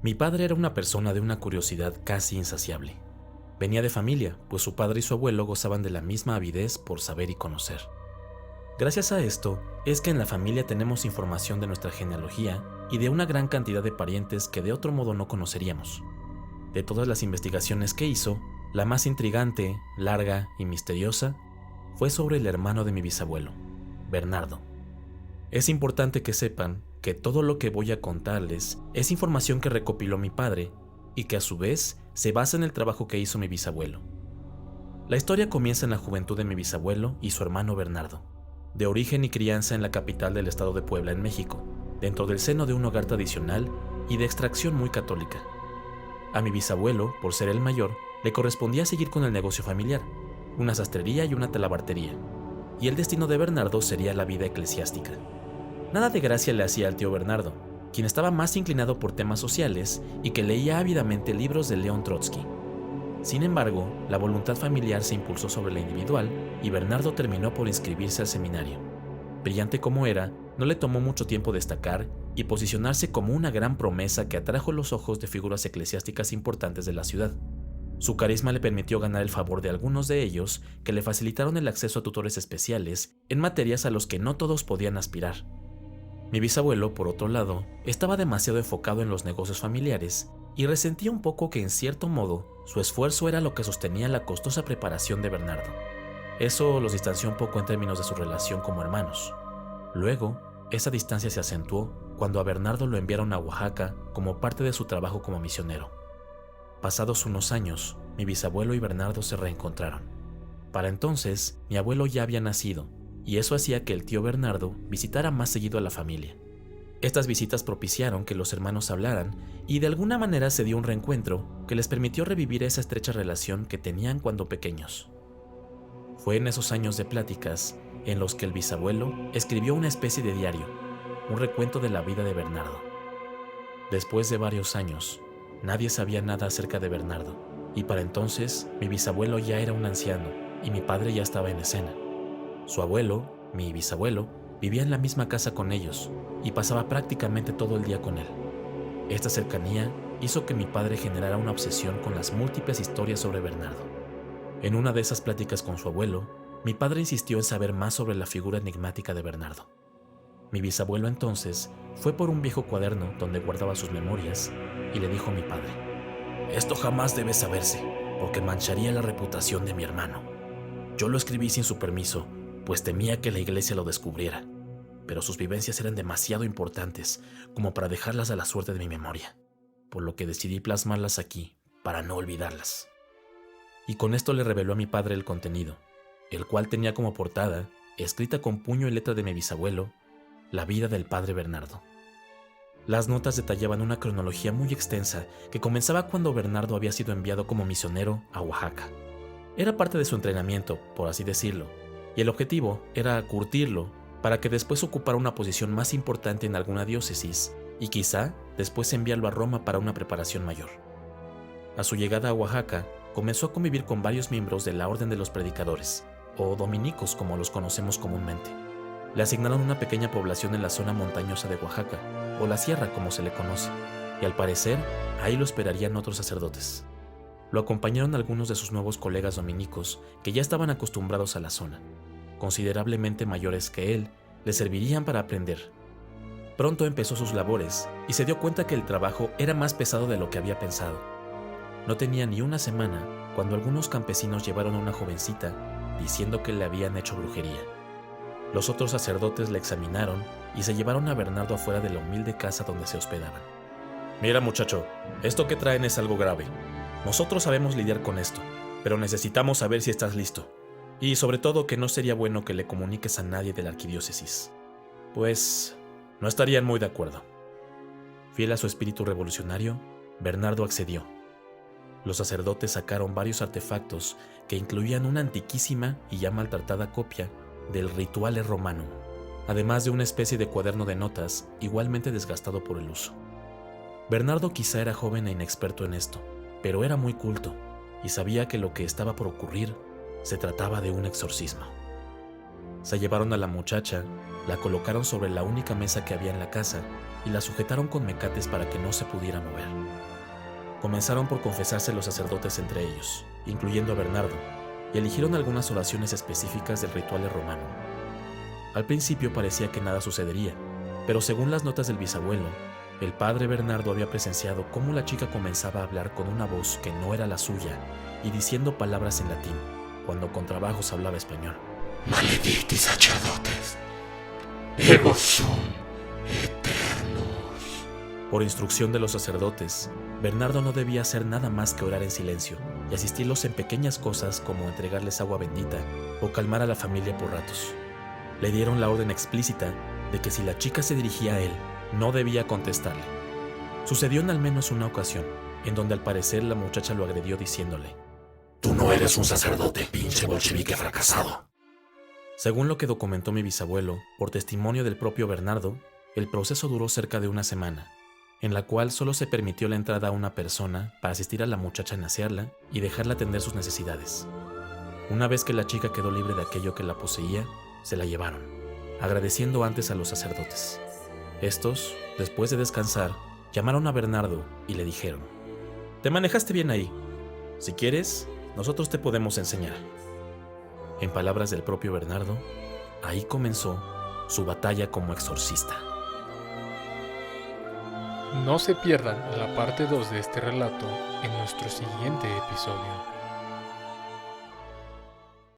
Mi padre era una persona de una curiosidad casi insaciable. Venía de familia, pues su padre y su abuelo gozaban de la misma avidez por saber y conocer. Gracias a esto, es que en la familia tenemos información de nuestra genealogía y de una gran cantidad de parientes que de otro modo no conoceríamos. De todas las investigaciones que hizo, la más intrigante, larga y misteriosa fue sobre el hermano de mi bisabuelo, Bernardo. Es importante que sepan que todo lo que voy a contarles es información que recopiló mi padre y que a su vez se basa en el trabajo que hizo mi bisabuelo. La historia comienza en la juventud de mi bisabuelo y su hermano Bernardo, de origen y crianza en la capital del estado de Puebla, en México, dentro del seno de un hogar tradicional y de extracción muy católica. A mi bisabuelo, por ser el mayor, le correspondía seguir con el negocio familiar, una sastrería y una talabartería, y el destino de Bernardo sería la vida eclesiástica. Nada de gracia le hacía al tío Bernardo, quien estaba más inclinado por temas sociales y que leía ávidamente libros de León Trotsky. Sin embargo, la voluntad familiar se impulsó sobre la individual y Bernardo terminó por inscribirse al seminario. Brillante como era, no le tomó mucho tiempo destacar y posicionarse como una gran promesa que atrajo los ojos de figuras eclesiásticas importantes de la ciudad. Su carisma le permitió ganar el favor de algunos de ellos que le facilitaron el acceso a tutores especiales en materias a los que no todos podían aspirar. Mi bisabuelo, por otro lado, estaba demasiado enfocado en los negocios familiares y resentía un poco que en cierto modo su esfuerzo era lo que sostenía la costosa preparación de Bernardo. Eso los distanció un poco en términos de su relación como hermanos. Luego, esa distancia se acentuó cuando a Bernardo lo enviaron a Oaxaca como parte de su trabajo como misionero. Pasados unos años, mi bisabuelo y Bernardo se reencontraron. Para entonces, mi abuelo ya había nacido, y eso hacía que el tío Bernardo visitara más seguido a la familia. Estas visitas propiciaron que los hermanos hablaran y de alguna manera se dio un reencuentro que les permitió revivir esa estrecha relación que tenían cuando pequeños. Fue en esos años de pláticas en los que el bisabuelo escribió una especie de diario, un recuento de la vida de Bernardo. Después de varios años, nadie sabía nada acerca de Bernardo, y para entonces mi bisabuelo ya era un anciano y mi padre ya estaba en escena. Su abuelo, mi bisabuelo, vivía en la misma casa con ellos y pasaba prácticamente todo el día con él. Esta cercanía hizo que mi padre generara una obsesión con las múltiples historias sobre Bernardo. En una de esas pláticas con su abuelo, mi padre insistió en saber más sobre la figura enigmática de Bernardo. Mi bisabuelo entonces fue por un viejo cuaderno donde guardaba sus memorias y le dijo a mi padre: «Esto jamás debe saberse, porque mancharía la reputación de mi hermano. Yo lo escribí sin su permiso, pues temía que la iglesia lo descubriera, pero sus vivencias eran demasiado importantes como para dejarlas a la suerte de mi memoria, por lo que decidí plasmarlas aquí para no olvidarlas». Y con esto le reveló a mi padre el contenido, el cual tenía como portada, escrita con puño y letra de mi bisabuelo, la vida del padre Bernardo. Las notas detallaban una cronología muy extensa que comenzaba cuando Bernardo había sido enviado como misionero a Oaxaca. Era parte de su entrenamiento, por así decirlo, y el objetivo era curtirlo para que después ocupara una posición más importante en alguna diócesis y quizá después enviarlo a Roma para una preparación mayor. A su llegada a Oaxaca, comenzó a convivir con varios miembros de la Orden de los Predicadores, o dominicos como los conocemos comúnmente. Le asignaron una pequeña población en la zona montañosa de Oaxaca, o la sierra como se le conoce, y al parecer ahí lo esperarían otros sacerdotes. Lo acompañaron algunos de sus nuevos colegas dominicos que ya estaban acostumbrados a la zona. Considerablemente mayores que él, le servirían para aprender. Pronto empezó sus labores y se dio cuenta que el trabajo era más pesado de lo que había pensado. No tenía ni una semana cuando algunos campesinos llevaron a una jovencita diciendo que le habían hecho brujería. Los otros sacerdotes le examinaron y se llevaron a Bernardo afuera de la humilde casa donde se hospedaban. «Mira, muchacho, esto que traen es algo grave. Nosotros sabemos lidiar con esto, pero necesitamos saber si estás listo. Y sobre todo que no sería bueno que le comuniques a nadie de la arquidiócesis, pues no estarían muy de acuerdo». Fiel a su espíritu revolucionario, Bernardo accedió. Los sacerdotes sacaron varios artefactos que incluían una antiquísima y ya maltratada copia del Rituale Romanum, además de una especie de cuaderno de notas igualmente desgastado por el uso. Bernardo quizá era joven e inexperto en esto, pero era muy culto y sabía que lo que estaba por ocurrir se trataba de un exorcismo. Se llevaron a la muchacha, la colocaron sobre la única mesa que había en la casa y la sujetaron con mecates para que no se pudiera mover. Comenzaron por confesarse los sacerdotes entre ellos, incluyendo a Bernardo, y eligieron algunas oraciones específicas del ritual romano. Al principio parecía que nada sucedería, pero según las notas del bisabuelo, el padre Bernardo había presenciado cómo la chica comenzaba a hablar con una voz que no era la suya y diciendo palabras en latín, cuando con trabajos hablaba español. Maledicti sacerdotes, ego sum eternos. Por instrucción de los sacerdotes, Bernardo no debía hacer nada más que orar en silencio y asistirlos en pequeñas cosas como entregarles agua bendita o calmar a la familia por ratos. Le dieron la orden explícita de que si la chica se dirigía a él, no debía contestarle. Sucedió en al menos una ocasión, en donde al parecer la muchacha lo agredió diciéndole: Tú no eres un sacerdote, pinche bolchevique fracasado. Según lo que documentó mi bisabuelo, por testimonio del propio Bernardo, el proceso duró cerca de una semana, en la cual solo se permitió la entrada a una persona para asistir a la muchacha en asearla y dejarla atender sus necesidades. Una vez que la chica quedó libre de aquello que la poseía, se la llevaron, agradeciendo antes a los sacerdotes. Estos, después de descansar, llamaron a Bernardo y le dijeron: «Te manejaste bien ahí. Si quieres, nosotros te podemos enseñar». En palabras del propio Bernardo, ahí comenzó su batalla como exorcista. No se pierdan la parte 2 de este relato en nuestro siguiente episodio.